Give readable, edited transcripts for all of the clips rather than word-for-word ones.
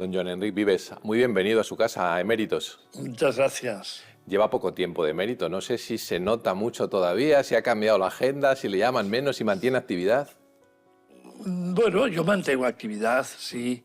Don Joan Enric Vives, muy bienvenido a su casa, a Eméritos. Muchas gracias. Lleva poco tiempo de emérito, no sé si se nota mucho todavía, si ha cambiado la agenda, si le llaman menos, si mantiene actividad. Bueno, yo mantengo actividad, sí,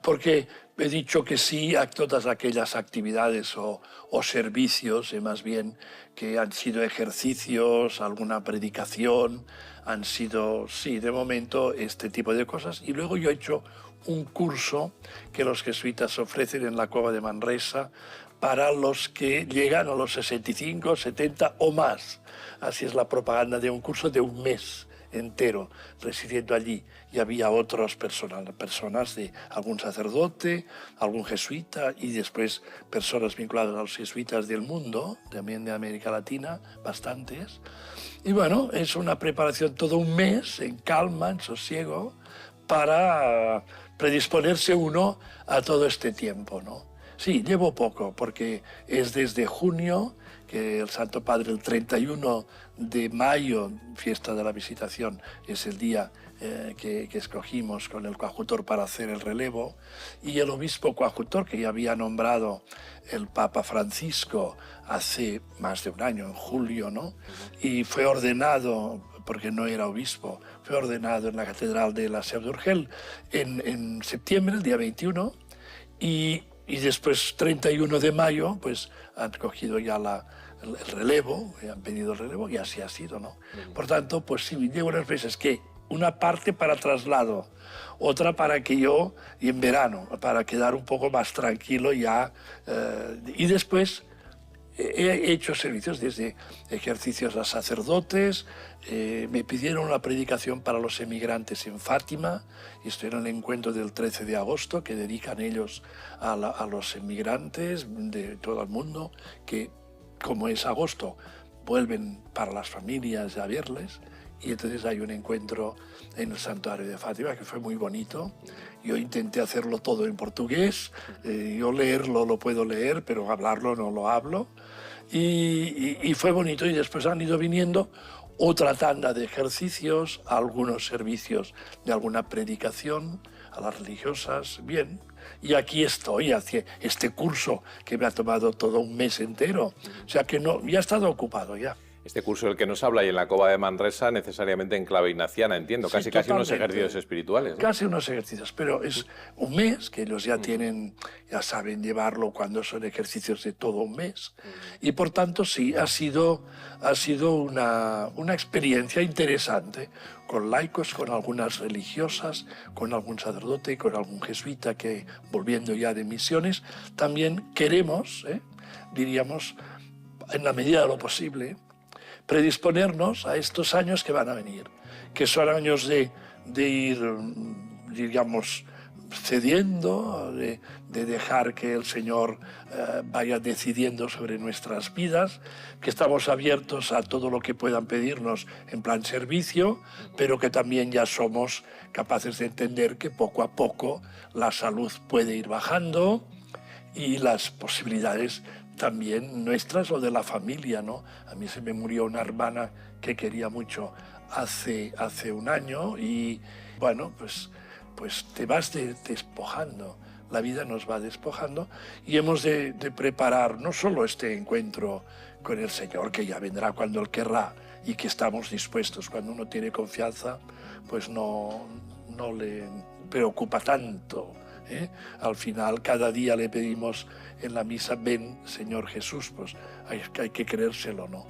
porque he dicho que sí a todas aquellas actividades o servicios, más bien, que han sido ejercicios, alguna predicación, han sido, sí, de momento, este tipo de cosas. Y luego yo he hecho un curso que los jesuitas ofrecen en la Cueva de Manresa para los que llegan a los 65, 70 o más. Así es la propaganda de un curso de un mes entero residiendo allí, y había otras personas de algún sacerdote, algún jesuita y después personas vinculadas a los jesuitas del mundo, también de América Latina, bastantes. Y bueno, es una preparación todo un mes en calma, en sosiego, para predisponerse uno a todo este tiempo, ¿no? Sí, llevo poco, porque es desde junio que el Santo Padre, el 31 de mayo, fiesta de la Visitación, es el día que escogimos con el coadjutor para hacer el relevo, y el obispo coadjutor que ya había nombrado el Papa Francisco hace más de un año, en julio, ¿no? Y fue ordenado, porque no era obispo, fue ordenado en la Catedral de la Seu d'Urgell en septiembre, el día 21, y después, 31 de mayo, pues han cogido ya el relevo, han pedido el relevo, y así ha sido, ¿no? Por tanto, pues sí, llevo unas veces que una parte para traslado, otra para que yo, y en verano, para quedar un poco más tranquilo ya, y después he hecho servicios desde ejercicios a sacerdotes, me pidieron una predicación para los emigrantes en Fátima, y estoy en el encuentro del 13 de agosto que dedican ellos a los emigrantes de todo el mundo, que como es agosto, vuelven para las familias a verles, y entonces hay un encuentro en el santuario de Fátima que fue muy bonito. Yo intenté hacerlo todo en portugués, yo leerlo lo puedo leer, pero hablarlo no lo hablo, y fue bonito. Y después han ido viniendo otra tanda de ejercicios, algunos servicios de alguna predicación a las religiosas, bien. Y aquí estoy, hacia este curso que me ha tomado todo un mes entero. O sea que no, ya he estado ocupado ya. Este curso del que nos habla y en la Cova de Manresa, necesariamente en clave ignaciana, entiendo, Sí, casi unos totalmente. ejercicios espirituales, ¿no? Casi unos ejercicios, pero es un mes que ellos ya tienen, ya saben llevarlo cuando son ejercicios de todo un mes. Y por tanto sí, ha sido una experiencia interesante, con laicos, con algunas religiosas, con algún sacerdote y con algún jesuita que, volviendo ya de misiones, también queremos, diríamos, en la medida de lo posible, predisponernos a estos años que van a venir, que son años de ir, digamos, cediendo, de dejar que el Señor vaya decidiendo sobre nuestras vidas, que estamos abiertos a todo lo que puedan pedirnos en plan servicio, pero que también ya somos capaces de entender que poco a poco la salud puede ir bajando y las posibilidades también nuestras o de la familia, ¿no? A mí se me murió una hermana que quería mucho hace un año, y bueno, pues te vas despojando, la vida nos va despojando, y hemos de preparar no solo este encuentro con el Señor, que ya vendrá cuando Él querrá, y que estamos dispuestos. Cuando uno tiene confianza, pues no le preocupa tanto, ¿eh? Al final, cada día le pedimos en la misa: ven, Señor Jesús, pues hay que creérselo, ¿no?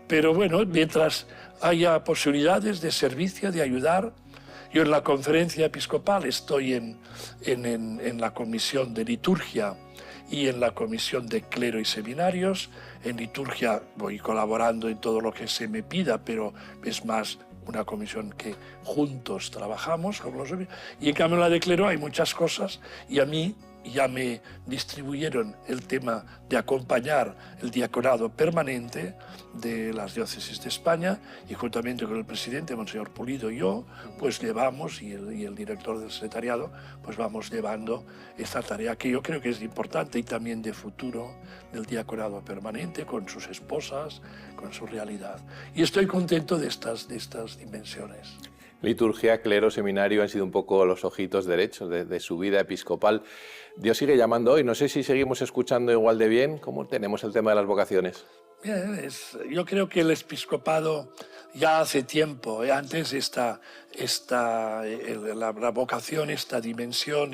Pero bueno, mientras haya posibilidades de servicio, de ayudar, yo en la conferencia episcopal estoy en la comisión de liturgia y en la comisión de clero y seminarios. En liturgia voy colaborando en todo lo que se me pida, pero es más una comisión que juntos trabajamos, como los obispos. Y en cambio en la de clero hay muchas cosas, y a mí ya me distribuyeron el tema de acompañar el diaconado permanente de las diócesis de España, y juntamente con el presidente, Monseñor Pulido, y yo, pues llevamos, y el director del secretariado, pues vamos llevando esta tarea que yo creo que es importante y también de futuro del diaconado permanente, con sus esposas, con su realidad. Y estoy contento de estas dimensiones. Liturgia, clero, seminario han sido un poco los ojitos derechos de su vida episcopal. Dios sigue llamando hoy. No sé si seguimos escuchando igual de bien. ¿Cómo tenemos el tema de las vocaciones? Bien, yo creo que el episcopado ya hace tiempo, antes la vocación, esta dimensión,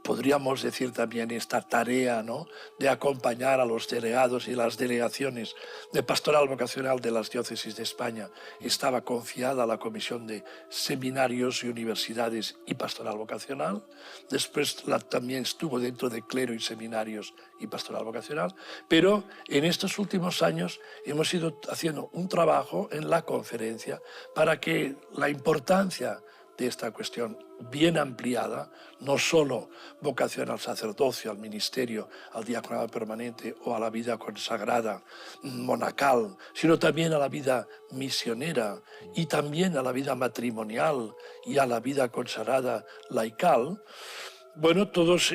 podríamos decir también esta tarea, ¿no?, de acompañar a los delegados y las delegaciones de pastoral vocacional de las diócesis de España, estaba confiada a la Comisión de Seminarios y Universidades y Pastoral Vocacional. Después también estuvo dentro de clero y seminarios y pastoral vocacional, pero en estos últimos años hemos ido haciendo un trabajo en la conferencia para que la importancia de esta cuestión bien ampliada, no solo vocación al sacerdocio, al ministerio, al diaconado permanente o a la vida consagrada monacal, sino también a la vida misionera y también a la vida matrimonial y a la vida consagrada laical. Bueno,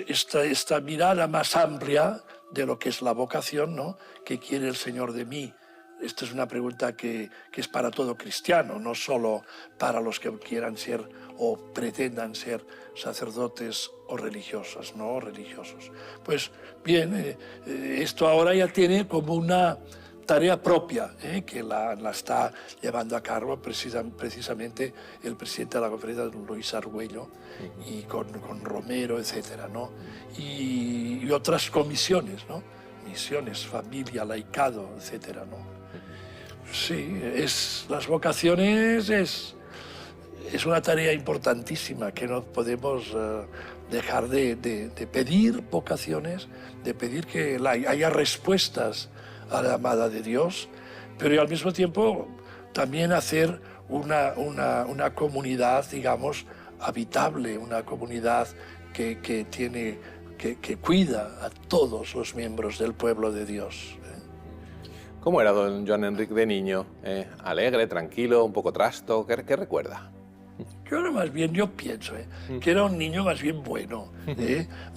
esta mirada más amplia de lo que es la vocación, ¿no?, ¿qué quiere el Señor de mí? Esta es una pregunta que es para todo cristiano, no solo para los que quieran ser o pretendan ser sacerdotes o religiosos, ¿no? Religiosos. Pues bien, esto ahora ya tiene como una tarea propia, que la está llevando a cabo precisamente el presidente de la conferencia, Luis Argüello, y con Romero, etcétera, ¿no? Y otras comisiones, ¿no? Misiones, familia, laicado, etcétera, ¿no? Sí, las vocaciones es una tarea importantísima que no podemos dejar de pedir vocaciones, de pedir que haya respuestas a la llamada de Dios, pero al mismo tiempo también hacer una comunidad, digamos, habitable, una comunidad que cuida a todos los miembros del pueblo de Dios. ¿Cómo era don Joan Enric de niño? ¿Alegre, tranquilo, un poco trasto? ¿Qué recuerda? Yo pienso que era un niño más bien bueno.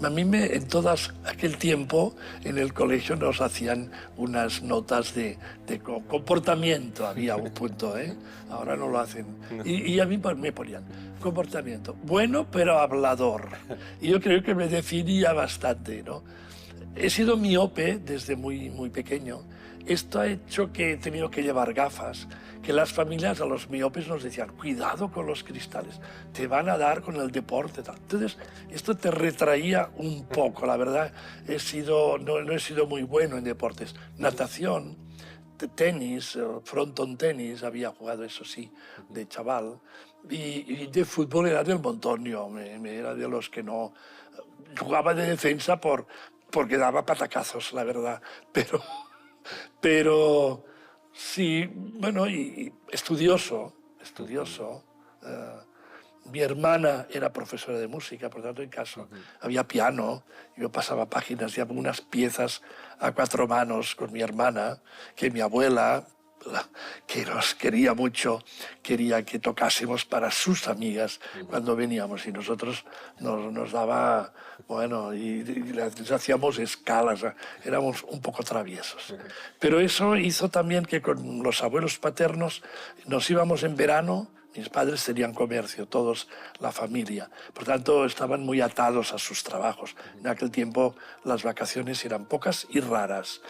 A mí en todo aquel tiempo en el colegio nos hacían unas notas de comportamiento, había un punto, ahora no lo hacen. Y a mí me ponían comportamiento bueno pero hablador. Y yo creo que me definía bastante, ¿no? He sido miope desde muy, muy pequeño. Esto ha hecho que he tenido que llevar gafas, que las familias a los miopes nos decían, cuidado con los cristales, te van a dar con el deporte. Entonces, esto te retraía un poco, la verdad. No he sido muy bueno en deportes. Natación, tenis, fronton tenis, había jugado, eso sí, de chaval. Y de fútbol era del montón, yo era de los que no jugaba de defensa porque daba patacazos, la verdad. Pero sí, bueno, y estudioso. Mi hermana era profesora de música, por tanto en casa había piano. Yo pasaba páginas y algunas piezas a 4 manos con mi hermana, que mi abuela, que nos quería mucho, quería que tocásemos para sus amigas cuando veníamos, y nosotros nos daba, bueno, y les hacíamos escalas, éramos un poco traviesos. Pero eso hizo también que con los abuelos paternos nos íbamos en verano. Mis padres tenían comercio, todos, la familia. Por tanto, estaban muy atados a sus trabajos. En aquel tiempo las vacaciones eran pocas y raras.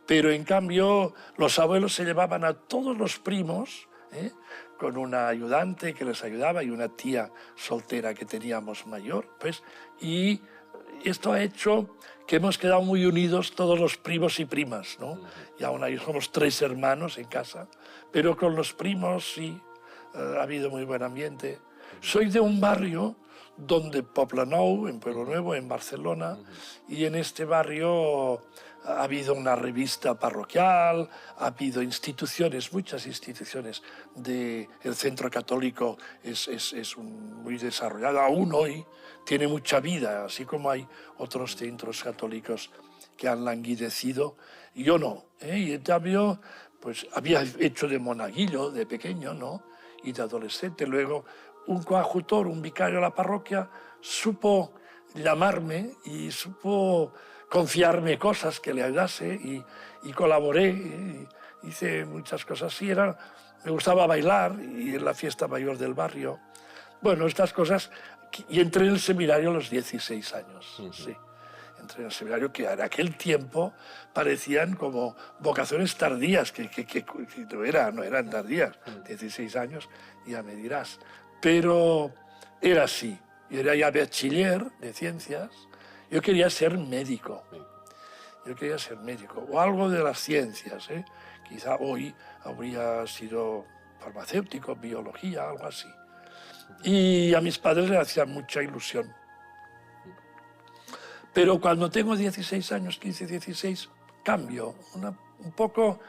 Pero en cambio, los abuelos se llevaban a todos los primos, con una ayudante que les ayudaba y una tía soltera que teníamos mayor, pues, y esto ha hecho que hemos quedado muy unidos todos los primos y primas, ¿no? Y aún ahí somos 3 hermanos en casa, pero con los primos sí. Ha habido muy buen ambiente. Soy de un barrio donde Poblenou, en Pueblo Nuevo, en Barcelona, y en este barrio ha habido una revista parroquial, ha habido instituciones, muchas instituciones. El centro católico es muy desarrollado, aún hoy tiene mucha vida, así como hay otros centros católicos que han languidecido. Yo no, y en cambio, pues había hecho de monaguillo de pequeño, ¿no?, y de adolescente. Luego un coadjutor, un vicario de la parroquia, supo llamarme y supo confiarme cosas que le ayudase, y colaboré, hice muchas cosas. Sí, era Me gustaba bailar y en la fiesta mayor del barrio. Bueno, estas cosas. Y entré en el seminario a los 16 años, sí. Entré en el seminario que en aquel tiempo parecían como vocaciones tardías, que no eran tardías. 16 años, ya me dirás. Pero era así. Yo era ya bachiller de ciencias. Yo quería ser médico. Yo quería ser médico, o algo de las ciencias, ¿eh? Quizá hoy habría sido farmacéutico, biología, algo así. Y a mis padres les hacía mucha ilusión. Pero cuando tengo 16 años, 15, 16, cambio, un poco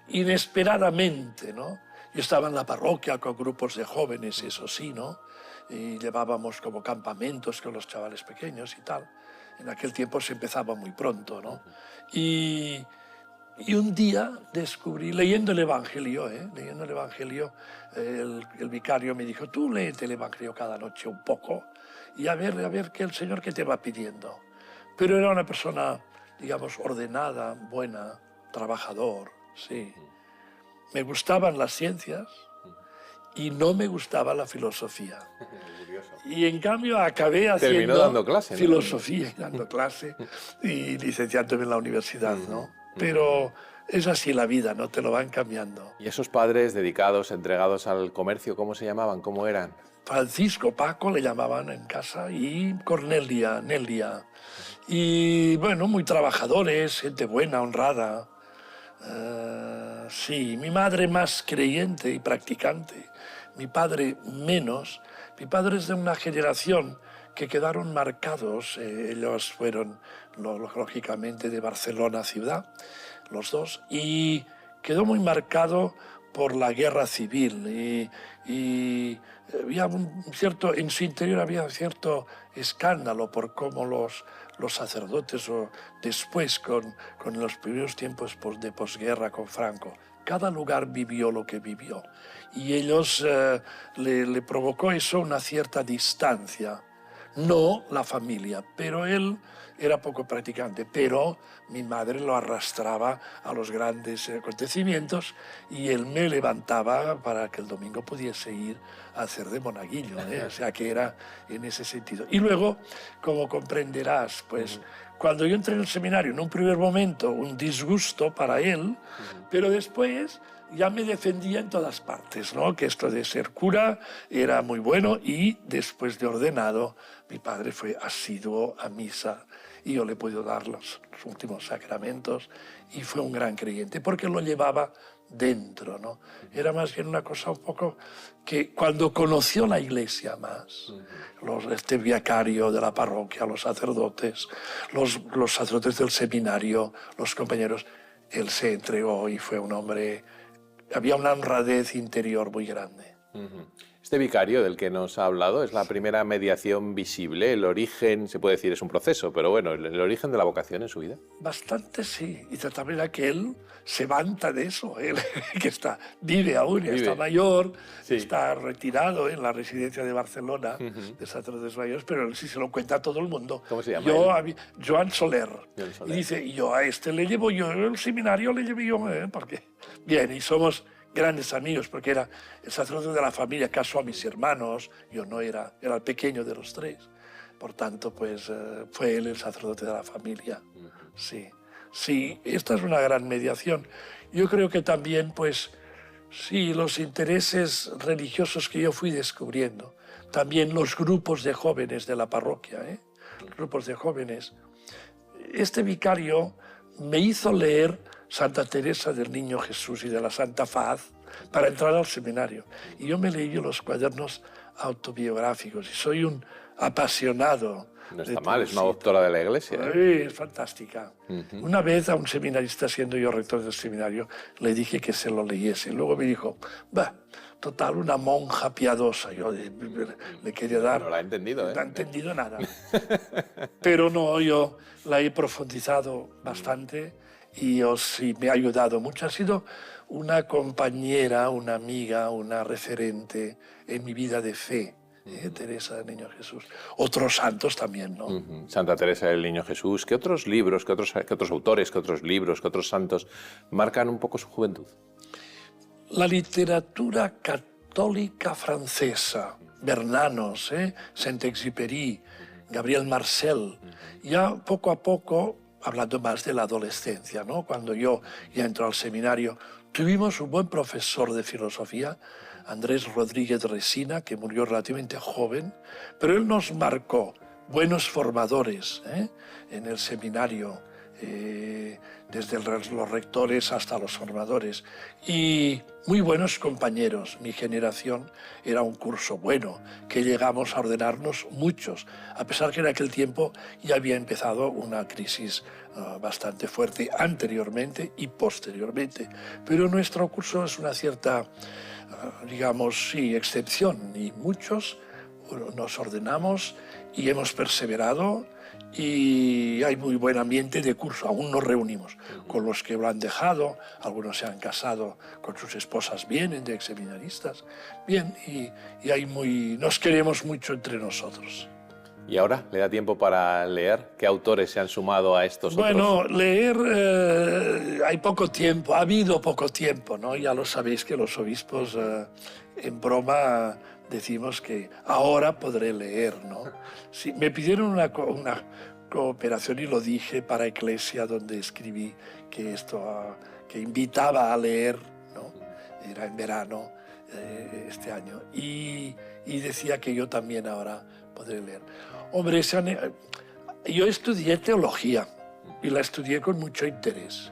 inesperadamente, ¿no? Yo estaba en la parroquia con grupos de jóvenes, eso sí, ¿no? Y llevábamos como campamentos con los chavales pequeños y tal. En aquel tiempo se empezaba muy pronto, ¿no? Y un día descubrí, leyendo el Evangelio, el vicario me dijo, tú léete el Evangelio cada noche un poco y a ver qué el Señor que te va pidiendo. Pero era una persona, digamos, ordenada, buena, trabajador, sí. Me gustaban las ciencias y no me gustaba la filosofía. Y en cambio acabé haciendo dando clase, ¿no? filosofía, dando clase y licenciándome en la universidad, ¿no? Pero es así la vida, ¿no? Te lo van cambiando. ¿Y esos padres dedicados, entregados al comercio, cómo se llamaban? ¿Cómo eran? Francisco, Paco le llamaban en casa, y Cornelia, Nelia. Y bueno, muy trabajadores, gente buena, honrada. Sí, mi madre más creyente y practicante, mi padre menos. Mi padre es de una generación que quedaron marcados, ellos fueron lógicamente de Barcelona ciudad, los dos, y quedó muy marcado por la guerra civil y había en su interior había un cierto escándalo por cómo los sacerdotes, o después con los primeros tiempos de posguerra con Franco, cada lugar vivió lo que vivió y ellos le provocó eso una cierta distancia. No la familia, pero él era poco practicante, pero mi madre lo arrastraba a los grandes acontecimientos y él me levantaba para que el domingo pudiese ir a hacer de monaguillo, ¿eh? O sea que era en ese sentido. Y luego, como comprenderás, pues cuando yo entré en el seminario, en un primer momento un disgusto para él, pero después ya me defendía en todas partes, ¿no? Que esto de ser cura era muy bueno y después de ordenado mi padre fue asiduo a misa y yo le he podido dar los últimos sacramentos y fue un gran creyente porque lo llevaba dentro, ¿no? Era más bien una cosa un poco que cuando conoció la iglesia más, este vicario de la parroquia, los sacerdotes del seminario, los compañeros, él se entregó y fue un hombre. Había una honradez interior muy grande. Este vicario del que nos ha hablado es la primera mediación visible, el origen, se puede decir, es un proceso, pero bueno, el origen de la vocación en su vida. Bastante sí, y de tal manera que él se vanta de eso, él que vive aún, está mayor, sí. Está retirado en la residencia de Barcelona, de sacerdotes mayores, pero él sí se lo cuenta a todo el mundo. ¿Cómo se llama? Joan Soler. Y dice, yo a este le llevo yo, el seminario le llevo yo, porque bien, y somos grandes amigos, porque era el sacerdote de la familia, casó a mis hermanos, yo no era el pequeño de los tres. Por tanto, pues fue él el sacerdote de la familia. Sí, sí, esta es una gran mediación. Yo creo que también, pues, sí, los intereses religiosos que yo fui descubriendo, también los grupos de jóvenes de la parroquia, los grupos de jóvenes. Este vicario me hizo leer Santa Teresa del Niño Jesús y de la Santa Faz para entrar al seminario. Y yo me leí los cuadernos autobiográficos y soy un apasionado. No está mal, es una doctora de la Iglesia. Sí, es fantástica. Una vez a un seminarista, siendo yo rector del seminario, le dije que se lo leyese. Luego me dijo, total, una monja piadosa. Yo le quería dar... No la ha entendido, ¿eh? No ha entendido nada. Pero no, yo la he profundizado bastante y sí me ha ayudado mucho. Ha sido una compañera, una amiga, una referente en mi vida de fe. Teresa del Niño Jesús. Otros santos también, ¿no? Santa Teresa del Niño Jesús. ¿Qué otros libros, qué otros autores, qué otros libros, qué otros santos marcan un poco su juventud? La literatura católica francesa, Bernanos, Saint-Exupéry, Gabriel Marcel, ya poco a poco, hablando más de la adolescencia, ¿no? Cuando yo ya entro al seminario, tuvimos un buen profesor de filosofía, Andrés Rodríguez Resina, que murió relativamente joven, pero él nos marcó buenos formadores en el seminario, desde los rectores hasta los formadores, y muy buenos compañeros. Mi generación era un curso bueno, que llegamos a ordenarnos muchos, a pesar que en aquel tiempo ya había empezado una crisis bastante fuerte anteriormente y posteriormente. Pero nuestro curso es una cierta, digamos, sí, excepción, y muchos nos ordenamos y hemos perseverado, y hay muy buen ambiente de curso. Aún nos reunimos con los que lo han dejado, algunos se han casado con sus esposas, vienen de exseminaristas, bien, y nos queremos mucho entre nosotros. ¿Y ahora le da tiempo para leer? ¿Qué autores se han sumado a estos otros? Bueno, leer hay poco tiempo, ha habido poco tiempo, ¿no? Ya lo sabéis que los obispos en broma decimos que ahora podré leer, ¿no? Sí, me pidieron una cooperación y lo dije para Eclesia, donde escribí que que invitaba a leer, ¿no? Era en verano este año, y decía que yo también ahora podré leer. Hombre, yo estudié teología y la estudié con mucho interés.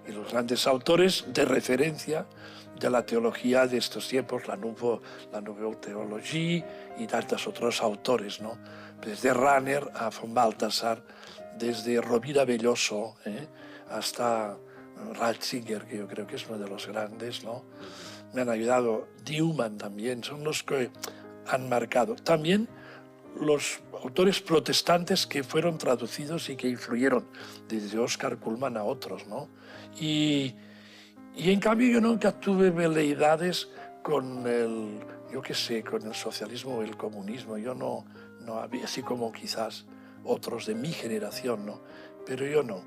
Y los grandes autores de referencia de la teología de estos tiempos, la Nouvelle Théologie y tantos otros autores, ¿no? Desde Rahner a von Balthasar, desde Rovira Belloso hasta Ratzinger, que yo creo que es uno de los grandes, ¿no? Me han ayudado, Newman también, son los que han marcado. También los autores protestantes que fueron traducidos y que influyeron, desde Oscar Cullmann a otros, ¿no? Y en cambio yo nunca tuve veleidades con con el socialismo o el comunismo. Yo no había, así como quizás otros de mi generación, ¿no? Pero yo no.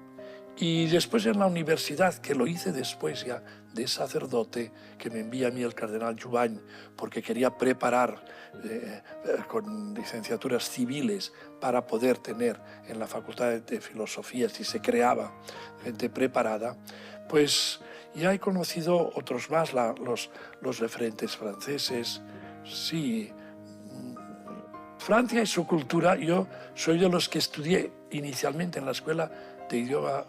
Y después en la universidad, que lo hice después ya de sacerdote, que me envía a mí el cardenal Juvany, porque quería preparar con licenciaturas civiles para poder tener en la Facultad de Filosofía, si se creaba gente preparada, pues ya he conocido otros más, los referentes franceses. Sí, Francia y su cultura. Yo soy de los que estudié inicialmente en la escuela de idioma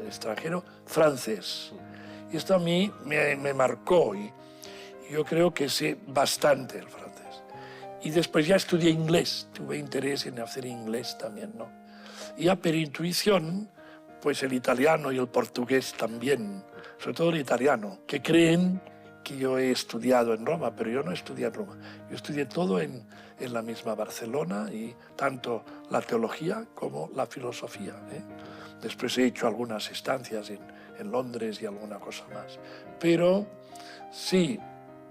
extranjero francés. Y esto a mí me marcó, y yo creo que sé bastante el francés. Y después ya estudié inglés, tuve interés en hacer inglés también, ¿no? Y ya por intuición, pues el italiano y el portugués también, sobre todo el italiano, que creen que yo he estudiado en Roma, pero yo no estudié en Roma. Yo estudié todo en la misma Barcelona, y tanto la teología como la filosofía. Después he hecho algunas estancias en Londres y alguna cosa más. Pero sí,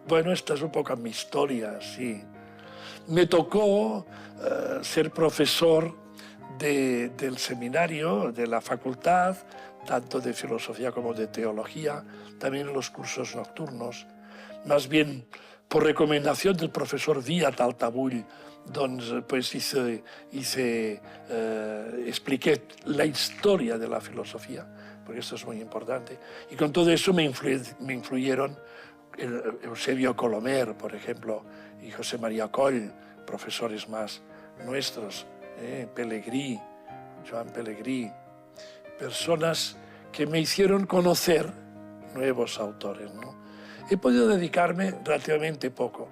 bueno, esta es un poco mi historia, sí. Me tocó ser profesor del seminario, de la facultad, tanto de filosofía como de teología, también en los cursos nocturnos. Más bien por recomendación del profesor Díaz Altabull, donde pues expliqué la historia de la filosofía, porque esto es muy importante. Y con todo eso me influyeron Eusebio Colomer, por ejemplo, y José María Coll, profesores más nuestros, Pellegrí, Joan Pellegrí, personas que me hicieron conocer nuevos autores, ¿no? He podido dedicarme relativamente poco,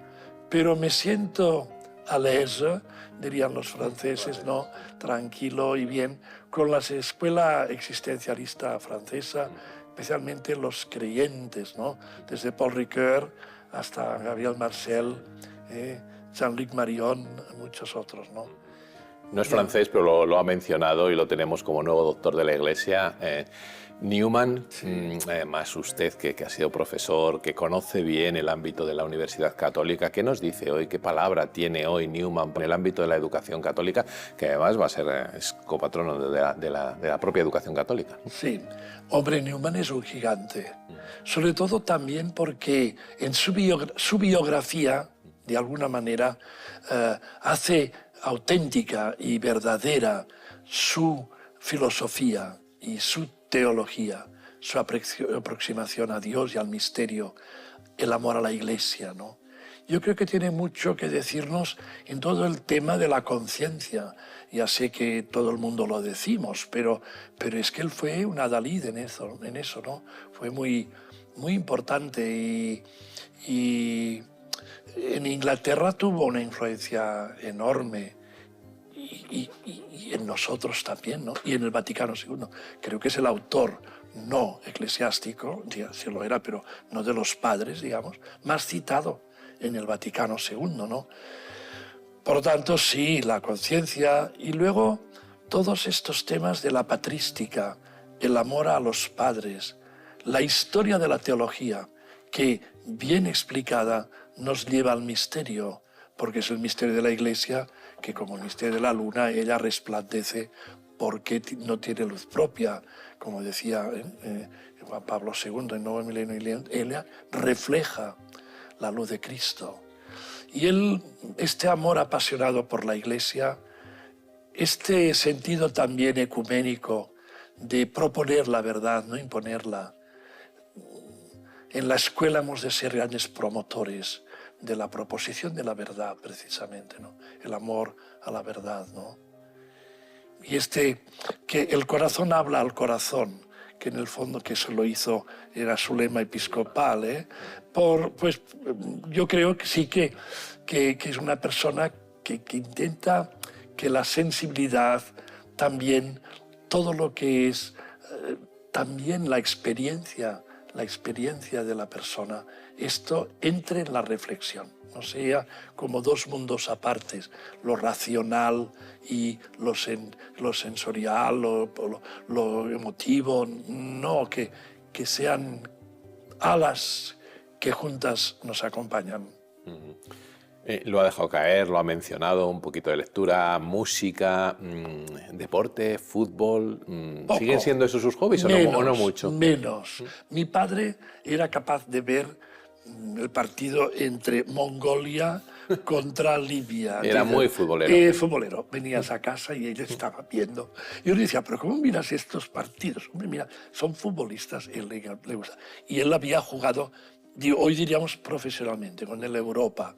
pero me siento à l'aise, dirían los franceses, ¿no? Tranquilo y bien, con la escuela existencialista francesa, especialmente los creyentes, ¿no? Desde Paul Ricoeur hasta Gabriel Marcel, Jean-Luc Marion, muchos otros, ¿no? No es francés, pero lo ha mencionado y lo tenemos como nuevo doctor de la Iglesia. Newman, más usted que ha sido profesor, que conoce bien el ámbito de la Universidad Católica, ¿qué nos dice hoy? ¿Qué palabra tiene hoy Newman en el ámbito de la educación católica? Que además va a ser es copatrono de la propia educación católica. Sí, hombre, Newman es un gigante. Sobre todo también porque en su biografía, de alguna manera, hace auténtica y verdadera su filosofía y su teología, su aproximación a Dios y al misterio, el amor a la Iglesia, ¿no? Yo creo que tiene mucho que decirnos en todo el tema de la conciencia. Ya sé que todo el mundo lo decimos, pero es que él fue un adalid en eso, ¿no? Fue muy importante y en Inglaterra tuvo una influencia enorme y en nosotros también, ¿no? Y en el Vaticano II. Creo que es el autor no eclesiástico, sí lo era, pero no de los padres, digamos, más citado en el Vaticano II, ¿no? Por lo tanto, sí, la conciencia y luego todos estos temas de la patrística, el amor a los padres, la historia de la teología, que bien explicada nos lleva al misterio, porque es el misterio de la Iglesia que, como el misterio de la luna, ella resplandece porque no tiene luz propia. Como decía Juan Pablo II en Nuevo Milenio, ella refleja la luz de Cristo. Y este amor apasionado por la Iglesia, este sentido también ecuménico de proponer la verdad, no imponerla. En la escuela hemos de ser grandes promotores de la proposición de la verdad, precisamente, ¿no? El amor a la verdad, ¿no? Y que el corazón habla al corazón, que en el fondo que eso lo hizo, era su lema episcopal, ¿eh? Pues yo creo que sí que es una persona que intenta que la sensibilidad, también todo lo que es, también la experiencia de la persona, esto entre en la reflexión, no sea como dos mundos apartes, lo racional y lo sensorial, lo emotivo, no, que sean alas que juntas nos acompañan. Lo ha dejado caer, lo ha mencionado, un poquito de lectura, música, deporte, fútbol. ¿Siguen siendo esos sus hobbies o no mucho? Menos. Mi padre era capaz de ver el partido entre Mongolia contra Libia. Era muy futbolero. Futbolero. Venías a casa y él estaba viendo. Yo le decía, pero ¿cómo miras estos partidos? Hombre, mira, son futbolistas, él le gusta. Y él había jugado, hoy diríamos profesionalmente, con el Europa.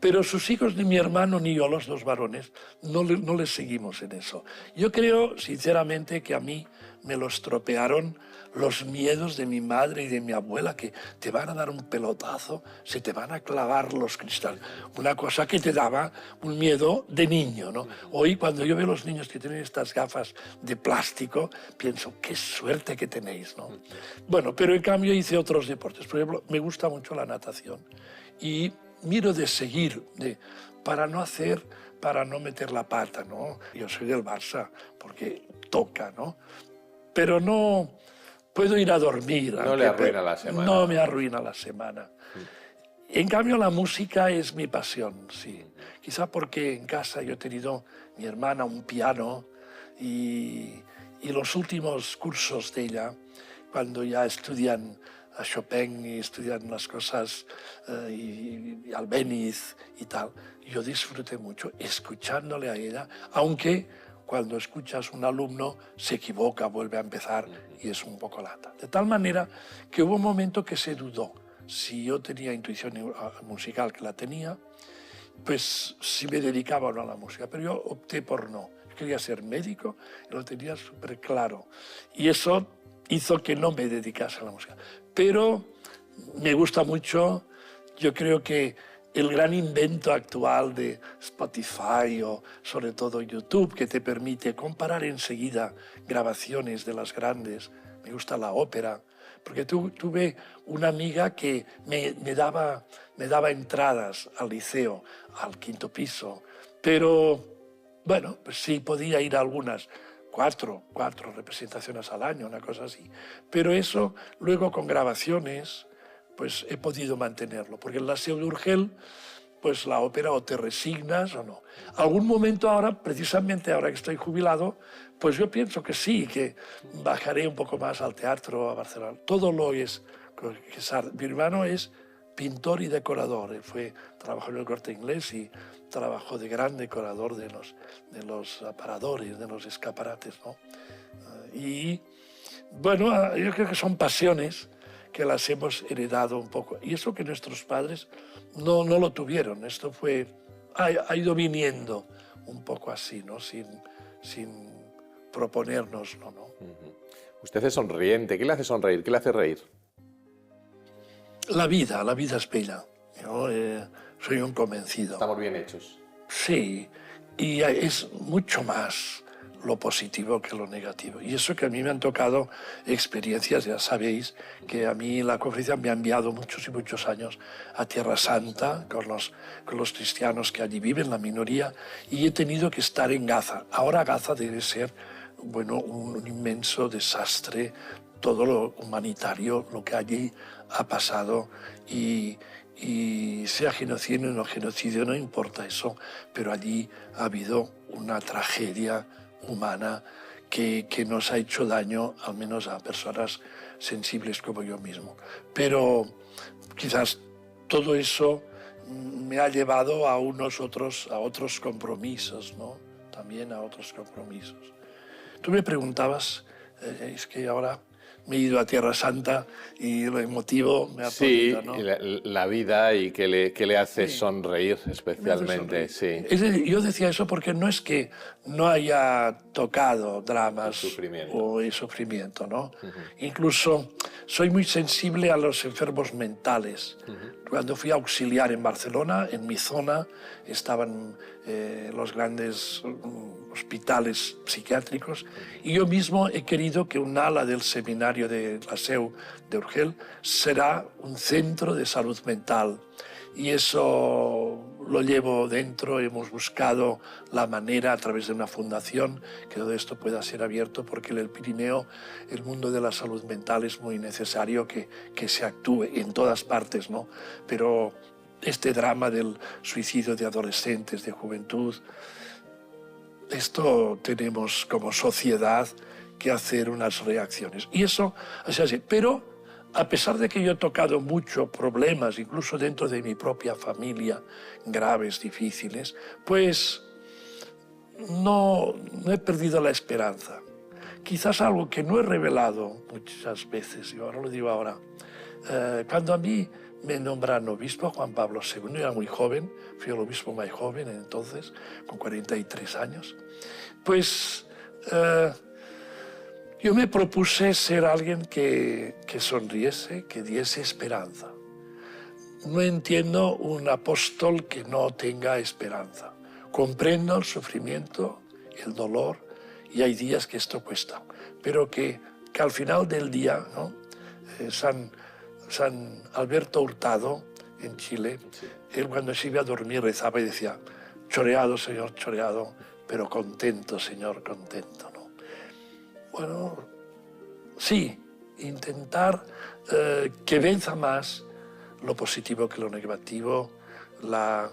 Pero sus hijos, ni mi hermano ni yo, los dos varones, no les seguimos en eso. Yo creo, sinceramente, que a mí me lo estropearon los miedos de mi madre y de mi abuela, que te van a dar un pelotazo, se te van a clavar los cristales. Una cosa que te daba un miedo de niño, ¿no? Hoy, cuando yo veo a los niños que tienen estas gafas de plástico, pienso, qué suerte que tenéis, ¿no? Bueno, pero en cambio hice otros deportes. Por ejemplo, me gusta mucho la natación. Y miro de seguir, para no meter la pata, ¿no? Yo soy del Barça, porque toca, ¿no? Pero no puedo ir a dormir. No le arruina la semana. No me arruina la semana. En cambio, la música es mi pasión, sí. Quizá porque en casa yo he tenido, mi hermana, un piano y los últimos cursos de ella, cuando ya estudian a Chopin y estudian las cosas y Albéniz y tal, yo disfruté mucho escuchándole a ella, aunque cuando escuchas un alumno se equivoca, vuelve a empezar y es un poco lata. De tal manera que hubo un momento que se dudó si yo tenía intuición musical, que la tenía, pues si me dedicaba o no a la música, pero yo opté por no. Quería ser médico y lo tenía súper claro. Y eso hizo que no me dedicase a la música. Pero me gusta mucho, yo creo que el gran invento actual de Spotify o sobre todo YouTube, que te permite comparar enseguida grabaciones de las grandes. Me gusta la ópera, porque tuve una amiga que me daba entradas al liceo, al quinto piso, pero Bueno, pues sí, podía ir a algunas, cuatro representaciones al año, una cosa así. Pero eso, luego con grabaciones, pues he podido mantenerlo, porque en la Seu d'Urgell, pues la ópera o te resignas o no. Algún momento ahora, precisamente ahora que estoy jubilado, pues yo pienso que sí, que bajaré un poco más al teatro, a Barcelona. Todo lo es. Mi hermano es pintor y decorador. Trabajó en el Corte Inglés y trabajó de gran decorador de los aparadores, de los escaparates, ¿no? Y bueno, yo creo que son pasiones que las hemos heredado un poco. Y eso que nuestros padres no lo tuvieron. Esto ha ido viniendo un poco así, ¿no? Sin proponérnoslo, ¿no? Usted es sonriente. ¿Qué le hace sonreír? ¿Qué le hace reír? La vida es bella. Yo soy un convencido. Estamos bien hechos. Sí, y es mucho más lo positivo que lo negativo. Y eso que a mí me han tocado experiencias, ya sabéis, que a mí la conferencia me ha enviado muchos y muchos años a Tierra Santa con los cristianos que allí viven, la minoría, y he tenido que estar en Gaza. Ahora Gaza debe ser, bueno, un inmenso desastre, todo lo humanitario, lo que allí ha pasado, y sea genocidio o no genocidio, no importa eso, pero allí ha habido una tragedia humana que nos ha hecho daño, al menos a personas sensibles como yo mismo. Pero quizás todo eso me ha llevado a otros compromisos, ¿no? También a otros compromisos. Tú me preguntabas, es que ahora me he ido a Tierra Santa y lo emotivo me ha podido, ¿no? La vida y que le hace sonreír especialmente, sí. Yo decía eso porque no es que no haya tocado dramas o el sufrimiento, ¿no? Incluso soy muy sensible a los enfermos mentales. Cuando fui auxiliar en Barcelona, en mi zona estaban los grandes hospitales psiquiátricos, y yo mismo he querido que un ala del seminario de la Seu d'Urgell será un centro de salud mental, y eso lo llevo dentro. Hemos buscado la manera a través de una fundación que todo esto pueda ser abierto, porque en el Pirineo el mundo de la salud mental es muy necesario que se actúe en todas partes, ¿no? Pero este drama del suicidio de adolescentes, de juventud, esto tenemos como sociedad que hacer unas reacciones. Y eso es así. Pero a pesar de que yo he tocado muchos problemas, incluso dentro de mi propia familia, graves, difíciles, pues no he perdido la esperanza. Quizás algo que no he revelado muchas veces, y ahora lo digo ahora, cuando a mí me nombran obispo, Juan Pablo II, yo era muy joven, fui el obispo más joven entonces, con 43 años, pues yo me propuse ser alguien que sonriese, que diese esperanza. No entiendo un apóstol que no tenga esperanza. Comprendo el sufrimiento, el dolor, y hay días que esto cuesta, pero que al final del día, ¿no? San Alberto Hurtado, en Chile, él cuando se iba a dormir rezaba y decía: choreado, Señor, choreado, pero contento, Señor, contento, ¿no? Bueno, sí, intentar que venza más lo positivo que lo negativo, la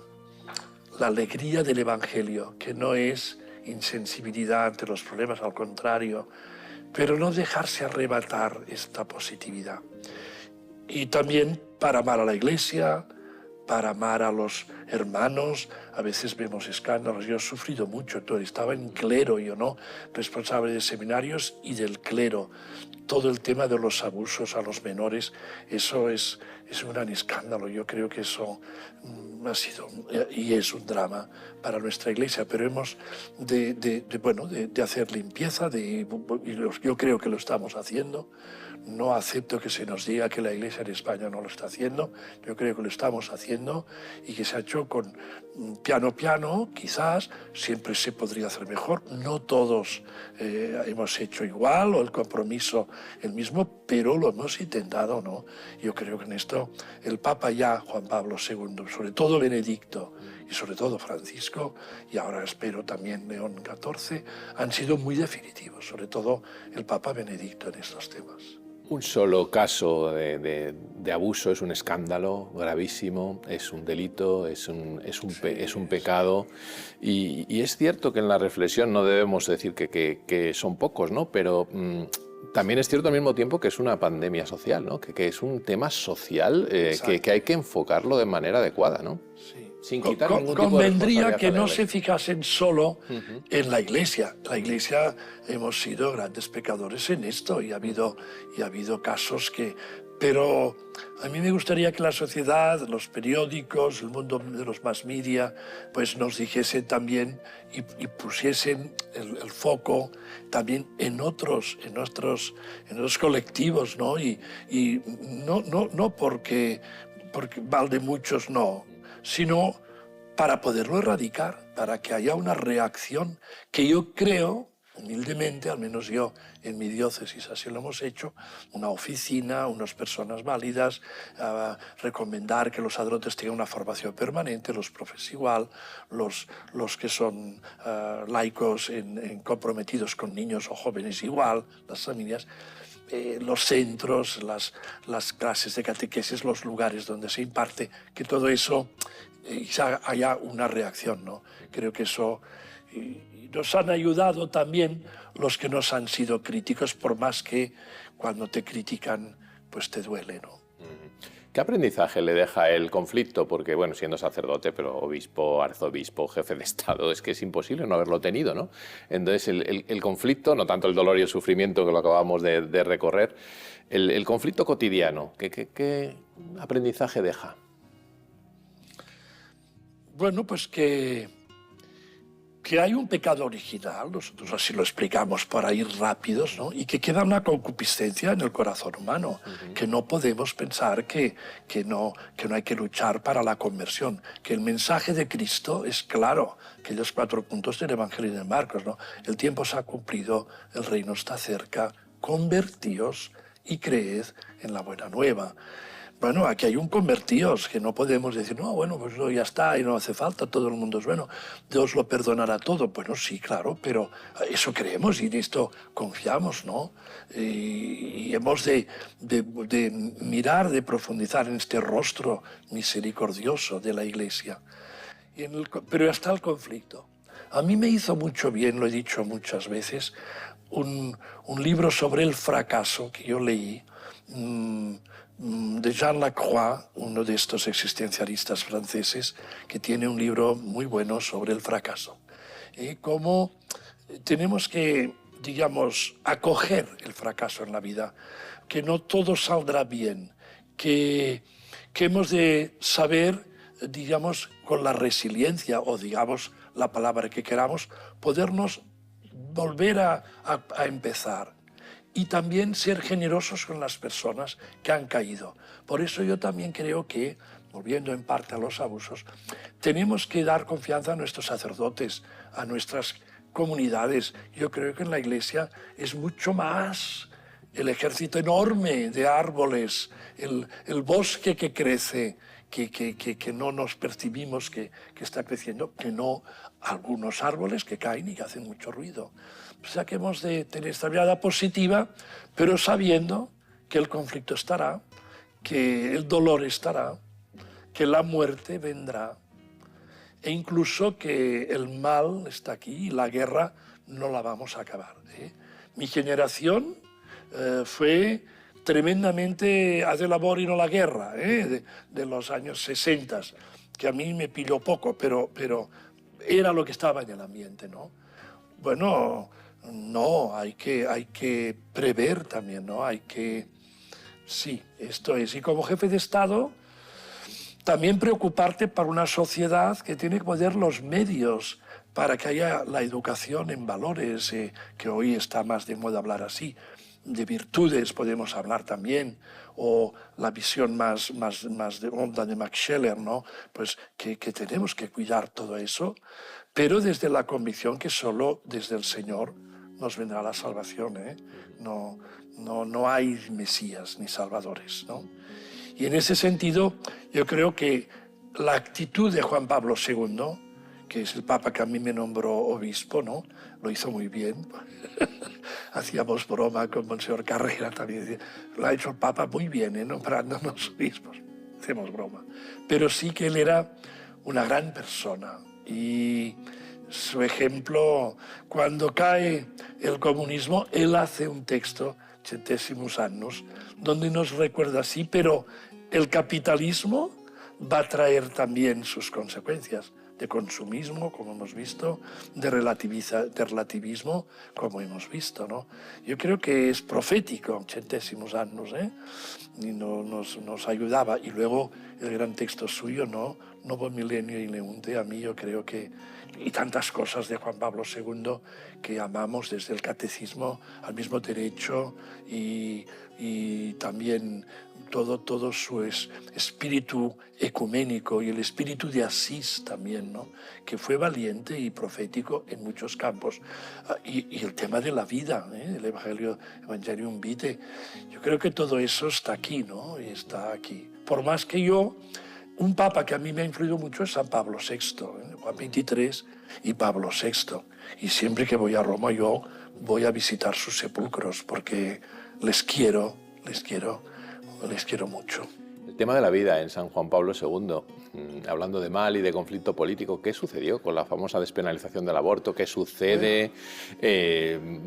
alegría del Evangelio, que no es insensibilidad ante los problemas, al contrario, pero no dejarse arrebatar esta positividad. Y también para amar a la Iglesia, para amar a los hermanos. A veces vemos escándalos. Yo he sufrido mucho, estaba en clero, yo no, responsable de seminarios y del clero. Todo el tema de los abusos a los menores, eso es un gran escándalo. Yo creo que eso ha sido y es un drama para nuestra Iglesia, pero hemos de hacer limpieza, y yo creo que lo estamos haciendo. No acepto que se nos diga que la Iglesia en España no lo está haciendo. Yo creo que lo estamos haciendo y que se ha hecho con piano, quizás. Siempre se podría hacer mejor. No todos hemos hecho igual o el compromiso el mismo, pero lo hemos intentado, ¿no? Yo creo que en esto el Papa ya, Juan Pablo II, sobre todo Benedicto, y sobre todo Francisco, y ahora espero también León XIV, han sido muy definitivos, sobre todo el Papa Benedicto en estos temas. Un solo caso de abuso es un escándalo gravísimo, es un delito, es un pecado. Y es cierto que en la reflexión no debemos decir que son pocos, ¿no? Pero también es cierto al mismo tiempo que es una pandemia social, ¿no? Que es un tema social que hay que enfocarlo de manera adecuada, ¿no? Sí. Sin quitar ningún tipo de Convendría que no responsabilidad. se fijasen solo en la Iglesia. La Iglesia hemos sido grandes pecadores en esto y ha habido casos que... Pero a mí me gustaría que la sociedad, los periódicos, el mundo de los mass media, pues nos dijesen también y pusiesen el foco también en otros colectivos, ¿no? Y no porque mal de muchos, no, sino para poderlo erradicar, para que haya una reacción que yo creo, humildemente, al menos yo en mi diócesis así lo hemos hecho, una oficina, unas personas válidas, recomendar que los sacerdotes tengan una formación permanente, los profes igual, los que son laicos comprometidos con niños o jóvenes igual, las familias, los centros, las clases de catequesis, los lugares donde se imparte, que todo eso haya una reacción, ¿no? Creo que eso nos han ayudado también los que nos han sido críticos, por más que cuando te critican, pues te duele, ¿no? ¿Qué aprendizaje le deja el conflicto? Porque, bueno, siendo sacerdote, pero obispo, arzobispo, jefe de Estado, es que es imposible no haberlo tenido, ¿no? Entonces, el conflicto, no tanto el dolor y el sufrimiento que lo acabamos de recorrer, el conflicto cotidiano, ¿qué aprendizaje deja? Bueno, pues que hay un pecado original, nosotros así lo explicamos para ir rápidos, ¿no? Y que queda una concupiscencia en el corazón humano, que no podemos pensar que no hay que luchar para la conversión, que el mensaje de Cristo es claro, aquellos 4 puntos del Evangelio de Marcos, ¿no? El tiempo se ha cumplido, el reino está cerca, convertíos y creed en la buena nueva. Bueno, aquí hay un convertíos, que no podemos decir, no, bueno, pues no, ya está, y no hace falta, todo el mundo es bueno, Dios lo perdonará todo. Bueno, sí, claro, pero eso creemos y en esto confiamos, ¿no? Y hemos de mirar, de profundizar en este rostro misericordioso de la Iglesia. Pero está el conflicto. A mí me hizo mucho bien, lo he dicho muchas veces, un libro sobre el fracaso que yo leí, de Jean Lacroix, uno de estos existencialistas franceses, que tiene un libro muy bueno sobre el fracaso. Cómo tenemos que, digamos, acoger el fracaso en la vida, que no todo saldrá bien, que hemos de saber, digamos, con la resiliencia, o digamos la palabra que queramos, podernos volver a empezar. Y también ser generosos con las personas que han caído. Por eso yo también creo que, volviendo en parte a los abusos, tenemos que dar confianza a nuestros sacerdotes, a nuestras comunidades. Yo creo que en la Iglesia es mucho más el ejército enorme de árboles, el bosque que crece, que no nos percibimos que está creciendo, que no algunos árboles que caen y que hacen mucho ruido. O sea que hemos de tener esta mirada positiva, pero sabiendo que el conflicto estará, que el dolor estará, que la muerte vendrá, e incluso que el mal está aquí y la guerra no la vamos a acabar. Mi generación fue tremendamente haz el amor y no la guerra, de los años 60, que a mí me pilló poco, pero era lo que estaba en el ambiente, ¿no? Bueno, no, hay que prever también, ¿no? Sí, esto es. Y como jefe de Estado, también preocuparte por una sociedad que tiene que poner los medios para que haya la educación en valores, que hoy está más de moda hablar así. De virtudes podemos hablar también, o la visión más de honda de Max Scheler, ¿no? Pues que tenemos que cuidar todo eso, pero desde la convicción que solo desde el Señor nos vendrá la salvación, No hay mesías ni salvadores, ¿no? Y en ese sentido yo creo que la actitud de Juan Pablo II, que es el Papa que a mí me nombró obispo, ¿no? Lo hizo muy bien. Hacíamos broma con Monseñor Carrera también. Lo ha hecho el Papa muy bien, nombrándonos obispos. Hacemos broma. Pero sí que él era una gran persona. Y su ejemplo, cuando cae el comunismo, él hace un texto, Centésimos Annus, donde nos recuerda así, pero el capitalismo va a traer también sus consecuencias de consumismo, como hemos visto, de relativismo, como hemos visto, ¿no? Yo creo que es profético, Centésimos Annus, y nos ayudaba. Y luego el gran texto suyo, ¿no? Novo Milenio in Leunte, a mí yo creo que... Y tantas cosas de Juan Pablo II que amamos, desde el catecismo al mismo derecho y también todo su espíritu ecuménico y el espíritu de Asís también, ¿no? Que fue valiente y profético en muchos campos. Y el tema de la vida, el Evangelium Vitae, yo creo que todo eso está aquí, ¿no? Y está aquí. Por más que un papa que a mí me ha influido mucho es San Pablo VI, Juan XXIII y Pablo VI. Y siempre que voy a Roma yo voy a visitar sus sepulcros porque les quiero mucho. El tema de la vida en San Juan Pablo II, hablando de mal y de conflicto político, ¿qué sucedió con la famosa despenalización del aborto? ¿Qué sucede?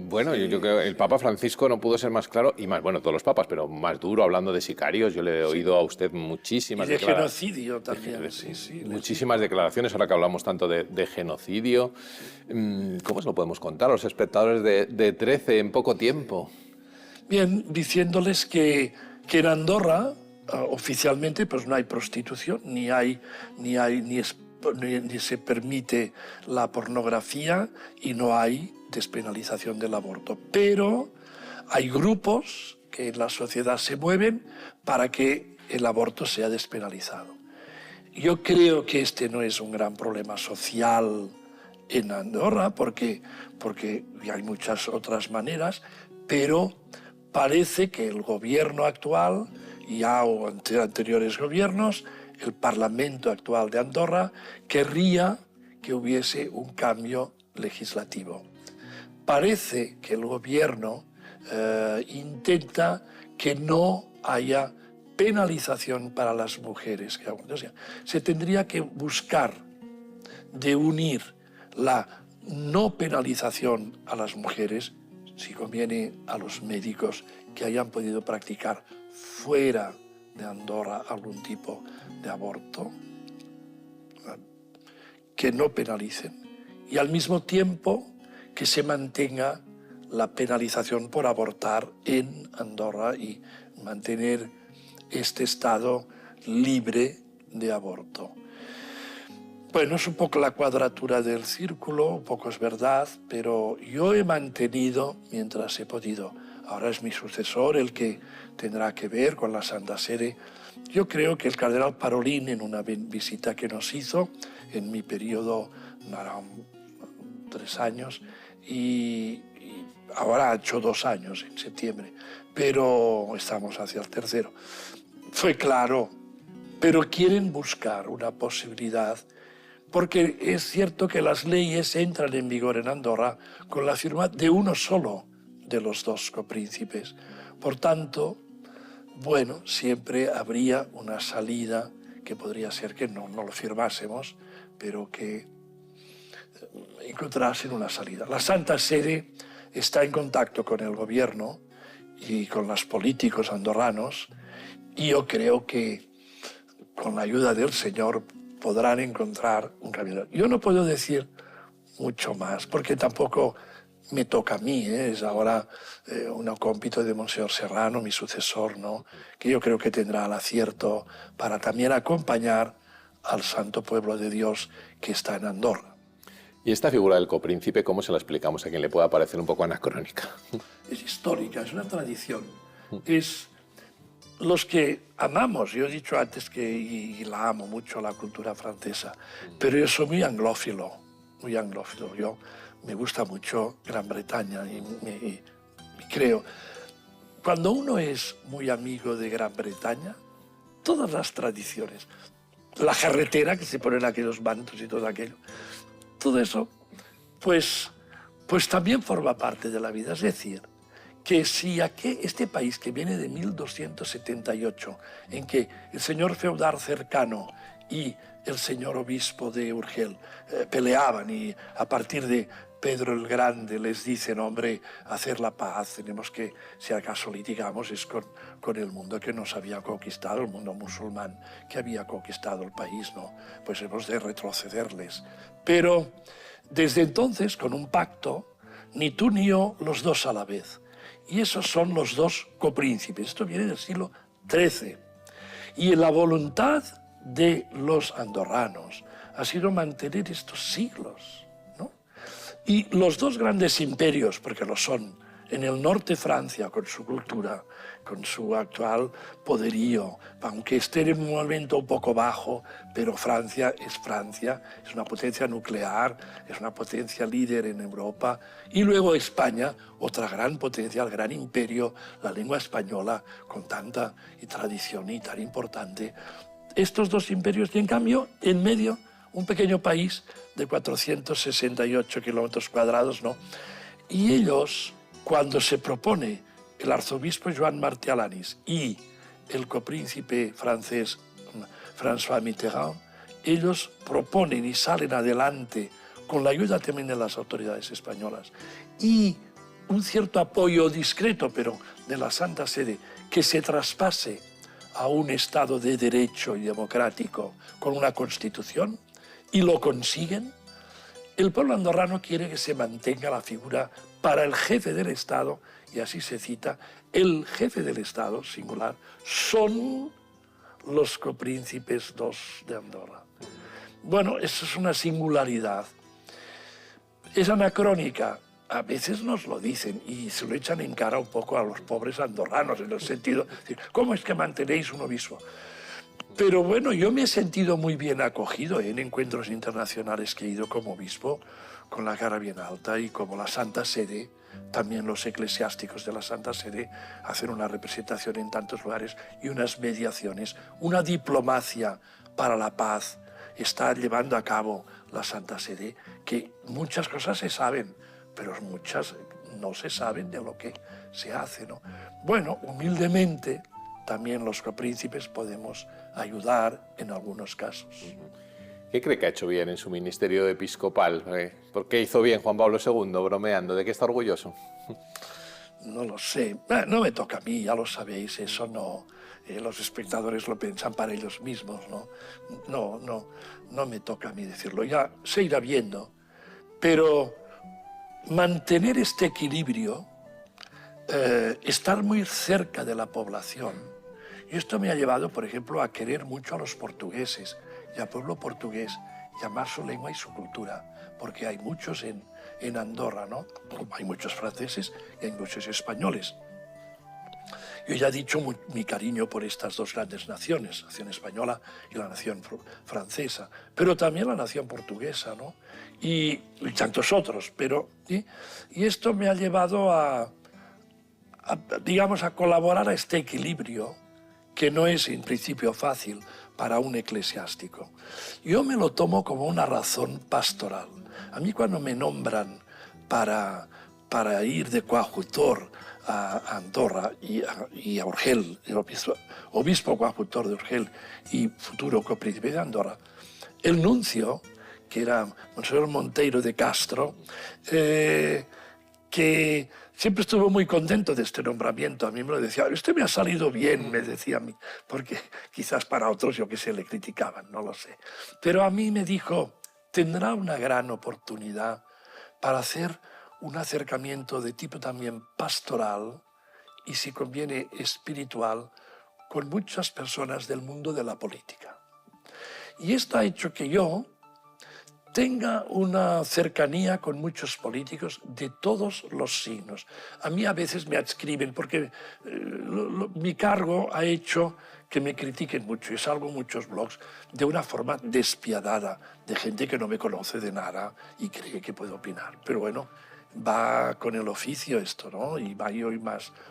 Bueno, yo creo que el Papa Francisco no pudo ser más claro, y más, bueno, todos los papas, pero más duro hablando de sicarios. Yo le he oído a usted muchísimas declaraciones. Y de genocidio también, sí. Muchísimas declaraciones, ahora que hablamos tanto de genocidio. ¿Cómo se lo podemos contar a los espectadores de 13 en poco tiempo? Bien, diciéndoles que en Andorra oficialmente pues no hay prostitución, ni se permite la pornografía y no hay despenalización del aborto. Pero hay grupos que en la sociedad se mueven para que el aborto sea despenalizado. Yo creo que este no es un gran problema social en Andorra porque hay muchas otras maneras, pero parece que el gobierno actual o anteriores gobiernos, el Parlamento actual de Andorra, querría que hubiese un cambio legislativo. Parece que el gobierno intenta que no haya penalización para las mujeres. O sea, se tendría que buscar de unir la no penalización a las mujeres, si conviene a los médicos que hayan podido practicar fuera de Andorra algún tipo de aborto, que no penalicen, y al mismo tiempo que se mantenga la penalización por abortar en Andorra y mantener este estado libre de aborto. Bueno, es un poco la cuadratura del círculo, un poco es verdad, pero yo he mantenido mientras he podido. Ahora es mi sucesor el que tendrá que ver con la Santa Sede. Yo creo que el cardenal Parolin, en una visita que nos hizo en mi periodo, 3 años, y ahora ha hecho 2 años, en septiembre, pero estamos hacia el tercero. Fue claro, pero quieren buscar una posibilidad, porque es cierto que las leyes entran en vigor en Andorra con la firma de uno solo de los 2 copríncipes. Por tanto, bueno, siempre habría una salida que podría ser que no lo firmásemos, pero que encontrasen una salida. La Santa Sede está en contacto con el gobierno y con los políticos andorranos, y yo creo que con la ayuda del Señor podrán encontrar un camino. Yo no puedo decir mucho más, porque tampoco me toca a mí, es ahora un cómpito de Monseñor Serrano, mi sucesor, ¿no? Que yo creo que tendrá el acierto para también acompañar al santo pueblo de Dios que está en Andorra. ¿Y esta figura del copríncipe, cómo se la explicamos a quien le pueda parecer un poco anacrónica? Es histórica, es una tradición. Es los que amamos, yo he dicho antes que y la amo mucho, la cultura francesa, pero yo soy muy anglófilo. Yo me gusta mucho Gran Bretaña y creo, cuando uno es muy amigo de Gran Bretaña, todas las tradiciones, la carretera, que se ponen aquellos mantos y todo aquello. Todo eso, pues también forma parte de la vida. Es decir, que si este país que viene de 1278, en que el señor feudal cercano y el señor obispo de Urgel peleaban, y a partir de Pedro el Grande les dicen, hombre, hacer la paz, tenemos que, si acaso litigamos, es con el mundo que nos había conquistado, el mundo musulmán que había conquistado el país, ¿no? Pues hemos de retrocederles. Pero desde entonces, con un pacto, ni tú ni yo, los dos a la vez. Y esos son los dos copríncipes. Esto viene del siglo XIII. Y la voluntad de los andorranos ha sido mantener estos siglos, ¿no? Y los dos grandes imperios, porque lo son, en el norte Francia, con su cultura, con su actual poderío, aunque esté en un momento un poco bajo, pero Francia, es una potencia nuclear, es una potencia líder en Europa, y luego España, otra gran potencia, el gran imperio, la lengua española, con tanta tradición y tan importante. Estos dos imperios, y en cambio, en medio, un pequeño país de 468 kilómetros cuadrados, ¿no? Y ellos, cuando se propone el arzobispo Joan Martí Alanis y el copríncipe francés François Mitterrand, ellos proponen y salen adelante con la ayuda también de las autoridades españolas y un cierto apoyo discreto, pero de la Santa Sede, que se traspase a un Estado de derecho y democrático con una Constitución, y lo consiguen. El pueblo andorrano quiere que se mantenga la figura para el jefe del Estado, y así se cita, el jefe del Estado, singular, son los copríncipes dos de Andorra. Bueno, eso es una singularidad. Es anacrónica, a veces nos lo dicen y se lo echan en cara un poco a los pobres andorranos, en el sentido de, ¿cómo es que mantenéis un obispo? Pero bueno, yo me he sentido muy bien acogido en encuentros internacionales que he ido como obispo, con la cara bien alta, y como la Santa Sede, también los eclesiásticos de la Santa Sede hacen una representación en tantos lugares y unas mediaciones, una diplomacia para la paz está llevando a cabo la Santa Sede, que muchas cosas se saben, pero muchas no se saben de lo que se hace, ¿no? Bueno, humildemente, también los copríncipes podemos ayudar en algunos casos. ¿Qué cree que ha hecho bien en su ministerio episcopal? ¿Por qué hizo bien Juan Pablo II, bromeando? ¿De qué está orgulloso? No lo sé. No me toca a mí, ya lo sabéis, eso no. Los espectadores lo piensan para ellos mismos, ¿no? No me toca a mí decirlo. Ya se irá viendo. Pero mantener este equilibrio, estar muy cerca de la población. Y esto me ha llevado, por ejemplo, a querer mucho a los portugueses y al pueblo portugués, y amar su lengua y su cultura, porque hay muchos en Andorra, ¿no? Como hay muchos franceses y hay muchos españoles. Yo ya he dicho mi cariño por estas dos grandes naciones, la nación española y la nación francesa, pero también la nación portuguesa, ¿no? Y tantos otros, pero... Y esto me ha llevado digamos, a colaborar a este equilibrio, que no es en principio fácil para un eclesiástico. Yo me lo tomo como una razón pastoral. A mí, cuando me nombran para ir de coadjutor a Andorra y a Urgel, el obispo coadjutor de Urgel y futuro copríncipe de Andorra, el nuncio, que era Monseñor Monteiro de Castro, que siempre estuvo muy contento de este nombramiento. A mí me lo decía, este me ha salido bien, me decía a mí, porque quizás para otros, yo qué sé, le criticaban, no lo sé. Pero a mí me dijo, tendrá una gran oportunidad para hacer un acercamiento de tipo también pastoral y, si conviene, espiritual, con muchas personas del mundo de la política. Y esto ha hecho que yo tenga una cercanía con muchos políticos de todos los signos. A mí a veces me adscriben, porque mi cargo ha hecho que me critiquen mucho. Yo salgo en muchos blogs de una forma despiadada, de gente que no me conoce de nada y cree que puede opinar. Pero bueno, va con el oficio esto, ¿no? Y va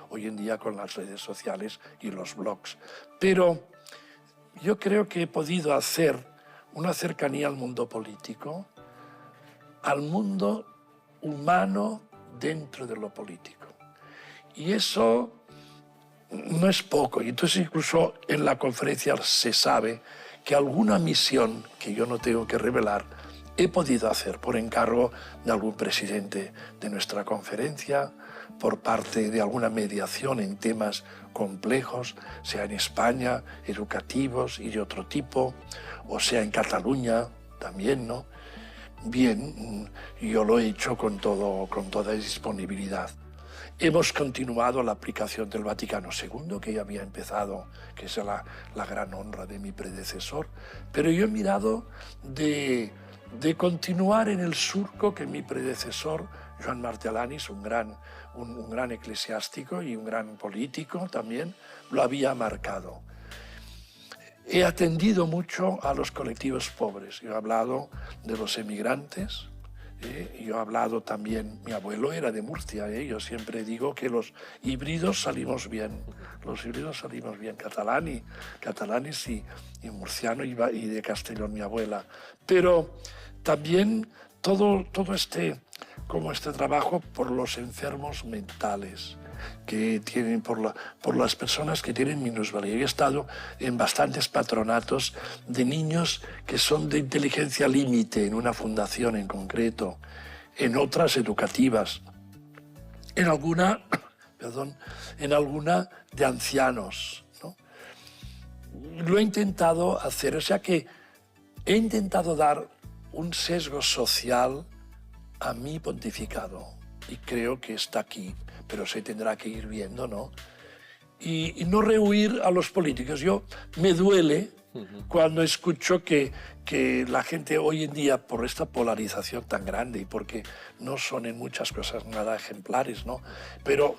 hoy en día con las redes sociales y los blogs. Pero yo creo que he podido hacer una cercanía al mundo político, al mundo humano dentro de lo político. Y eso no es poco. Y entonces incluso en la conferencia se sabe que alguna misión que yo no tengo que revelar he podido hacer por encargo de algún presidente de nuestra conferencia, por parte de alguna mediación en temas complejos, sea en España, educativos y de otro tipo, o sea en Cataluña también, ¿no? Bien, yo lo he hecho con toda disponibilidad. Hemos continuado la aplicación del Vaticano II, que ya había empezado, que es la gran honra de mi predecesor, pero yo he mirado de continuar en el surco que mi predecesor, Joan Martelanis, un gran eclesiástico y un gran político también, lo había marcado. He atendido mucho a los colectivos pobres. Yo he hablado de los emigrantes, yo he hablado también, mi abuelo era de Murcia, yo siempre digo que los híbridos salimos bien, catalanes y murciano y de Castellón mi abuela. Pero también todo este trabajo por los enfermos mentales, que tienen por las personas que tienen minusvalía. He estado en bastantes patronatos de niños que son de inteligencia límite, en una fundación en concreto, en otras educativas, en alguna de ancianos, ¿no? Lo he intentado hacer, o sea que he intentado dar un sesgo social a mi pontificado y creo que está aquí, pero se tendrá que ir viendo, ¿no? Y no rehuir a los políticos. Yo me duele cuando escucho que la gente hoy en día, por esta polarización tan grande y porque no son en muchas cosas nada ejemplares, ¿no? Pero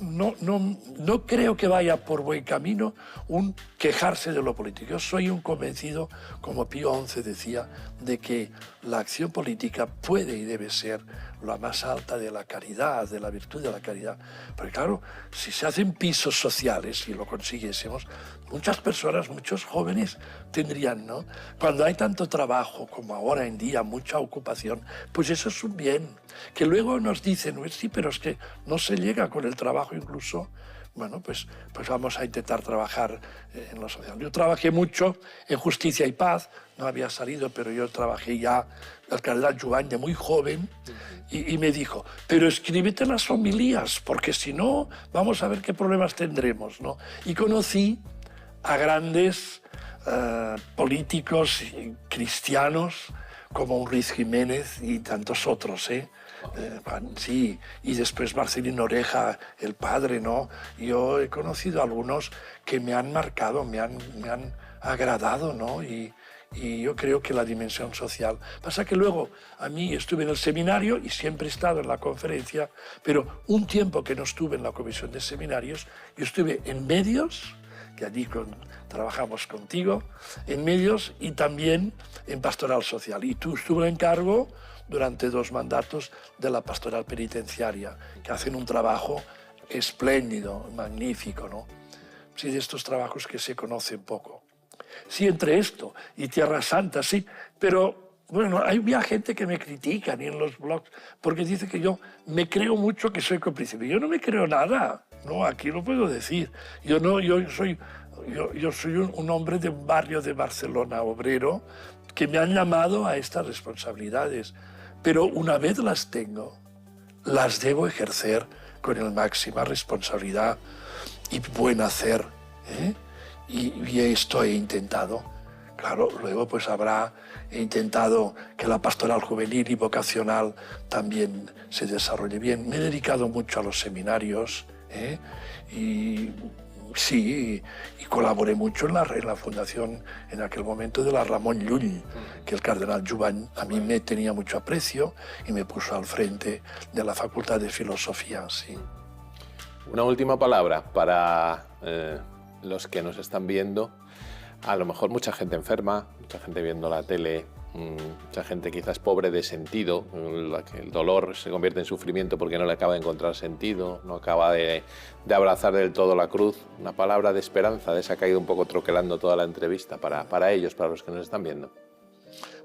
no creo que vaya por buen camino un quejarse de lo político. Yo soy un convencido, como Pío XI decía, de que la acción política puede y debe ser la más alta de la caridad, de la virtud de la caridad. Porque claro, si se hacen pisos sociales, si lo consiguiésemos, muchas personas, muchos jóvenes tendrían, ¿no? Cuando hay tanto trabajo como ahora en día, mucha ocupación, pues eso es un bien. Que luego nos dicen, sí, pero es que no se llega con el trabajo incluso. Bueno, pues vamos a intentar trabajar en lo social. Yo trabajé mucho en Justicia y Paz, no había salido, pero yo trabajé ya, el cardenal Juvany de muy joven, y me dijo, pero escríbete las homilías, porque si no, vamos a ver qué problemas tendremos, ¿no? Y conocí a grandes políticos cristianos como Ruiz Jiménez y tantos otros, sí, y después Marcelino Oreja, el padre, ¿no? Yo he conocido a algunos que me han marcado, me han agradado, ¿no? Y yo creo que la dimensión social. Pasa que luego a mí estuve en el seminario y siempre he estado en la conferencia, pero un tiempo que no estuve en la comisión de seminarios, yo estuve en medios, que allí trabajamos contigo, en medios y también en pastoral social. Y tú estuve en cargo durante 2 mandatos de la pastoral penitenciaria, que hacen un trabajo espléndido, magnífico, ¿no? Sí, de estos trabajos que se conocen poco. Sí, entre esto y Tierra Santa, sí, pero bueno, hay gente que me critica ni en los blogs, porque dice que yo me creo mucho que soy cómplice. Yo no me creo nada, no, aquí lo puedo decir. Yo soy un hombre de un barrio de Barcelona, obrero, que me han llamado a estas responsabilidades. Pero una vez las tengo, las debo ejercer con la máxima responsabilidad y buen hacer, ¿eh? Y esto he intentado. Claro, luego pues he intentado que la pastoral juvenil y vocacional también se desarrolle bien. Me he dedicado mucho a los seminarios, y sí, y colaboré mucho en la fundación en aquel momento de la Ramon Llull, que el cardenal Juvany a mí me tenía mucho aprecio y me puso al frente de la Facultad de Filosofía, sí. Una última palabra para los que nos están viendo. A lo mejor mucha gente enferma, mucha gente viendo la tele, Mucha gente quizás pobre de sentido, la que el dolor se convierte en sufrimiento porque no le acaba de encontrar sentido, no acaba de abrazar del todo la cruz. Una palabra de esperanza, de esa que ha ido un poco troquelando toda la entrevista para ellos, para los que nos están viendo.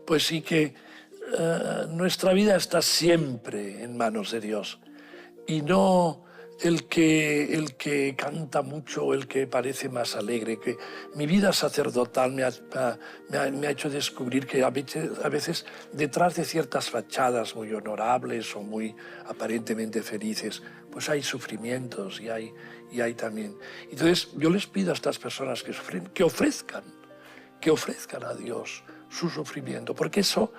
Pues sí que nuestra vida está siempre en manos de Dios y no el que canta mucho o el que parece más alegre. Que mi vida sacerdotal me ha hecho descubrir que a veces detrás de ciertas fachadas muy honorables o muy aparentemente felices, pues hay sufrimientos y hay también. Entonces yo les pido a estas personas que sufren que ofrezcan a Dios su sufrimiento, porque eso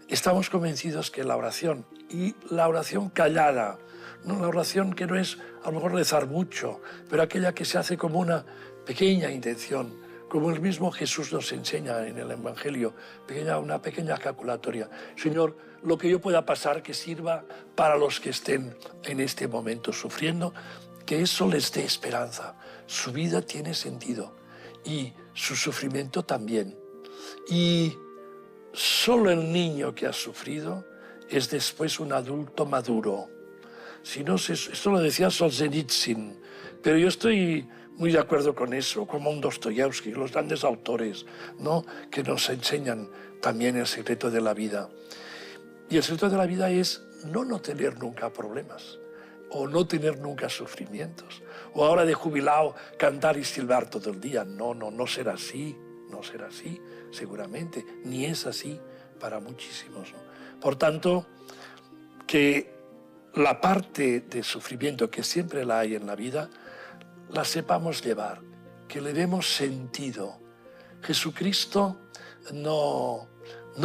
estamos convencidos que la oración, y la oración callada, no la oración que no es a lo mejor rezar mucho, pero aquella que se hace como una pequeña intención, como el mismo Jesús nos enseña en el Evangelio, una pequeña calculatoria. Señor, lo que yo pueda pasar que sirva para los que estén en este momento sufriendo, que eso les dé esperanza. Su vida tiene sentido y su sufrimiento también. Y solo el niño que ha sufrido es después un adulto maduro. Si no, esto lo decía Solzhenitsyn, pero yo estoy muy de acuerdo con eso, como un Dostoyevsky, los grandes autores, ¿no?, que nos enseñan también el secreto de la vida. Y el secreto de la vida es no tener nunca problemas, o no tener nunca sufrimientos, o ahora de jubilado cantar y silbar todo el día. No será así. No será así, seguramente, ni es así para muchísimos, ¿no? Por tanto, que la parte de sufrimiento que siempre la hay en la vida, la sepamos llevar, que le demos sentido. Jesucristo no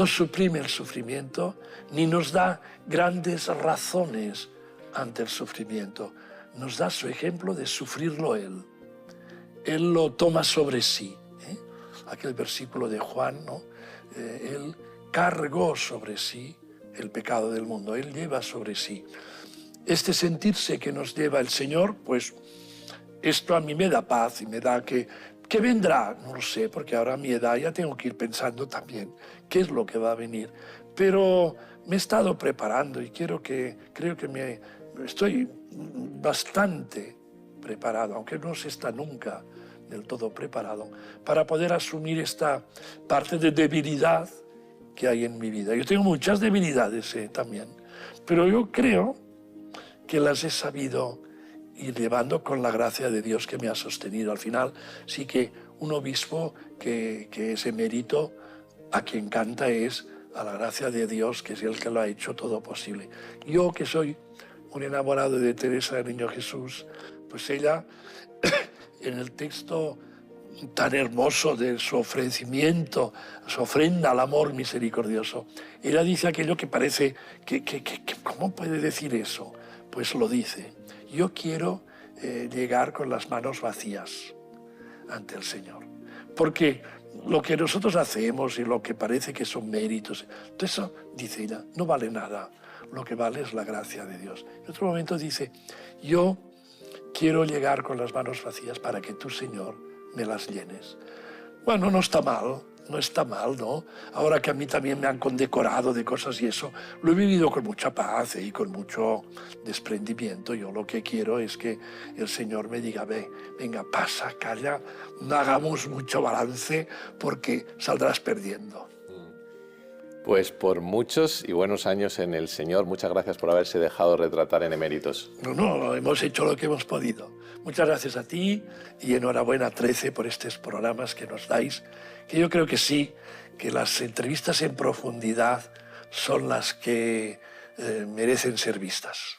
suprime el sufrimiento, ni nos da grandes razones ante el sufrimiento. Nos da su ejemplo de sufrirlo Él. Él lo toma sobre sí. Aquel versículo de Juan, ¿no? Él cargó sobre sí el pecado del mundo, Él lleva sobre sí. Este sentirse que nos lleva el Señor, pues esto a mí me da paz y me da que vendrá, no lo sé, porque ahora a mi edad ya tengo que ir pensando también qué es lo que va a venir. Pero me he estado preparando y creo que estoy bastante preparado, aunque no se está nunca del todo preparado, para poder asumir esta parte de debilidad que hay en mi vida. Yo tengo muchas debilidades también, pero yo creo que las he sabido ir llevando con la gracia de Dios que me ha sostenido. Al final sí que un obispo que es emérito, a quien canta es a la gracia de Dios, que es el que lo ha hecho todo posible. Yo, que soy un enamorado de Teresa del Niño Jesús, pues ella en el texto tan hermoso de su ofrecimiento, su ofrenda al amor misericordioso, ella dice aquello que parece ¿cómo puede decir eso? Pues lo dice. Yo quiero llegar con las manos vacías ante el Señor, porque lo que nosotros hacemos y lo que parece que son méritos, todo eso, dice ella, no vale nada. Lo que vale es la gracia de Dios. En otro momento dice, yo quiero llegar con las manos vacías para que tú, Señor, me las llenes. Bueno, no está mal, ¿no? Ahora que a mí también me han condecorado de cosas y eso, lo he vivido con mucha paz y con mucho desprendimiento. Yo lo que quiero es que el Señor me diga, venga, pasa, calla, no hagamos mucho balance porque saldrás perdiendo. Pues por muchos y buenos años en el Señor, muchas gracias por haberse dejado retratar en Eméritos. No, hemos hecho lo que hemos podido. Muchas gracias a ti y enhorabuena 13 por estos programas que nos dais, que yo creo que sí, que las entrevistas en profundidad son las que merecen ser vistas.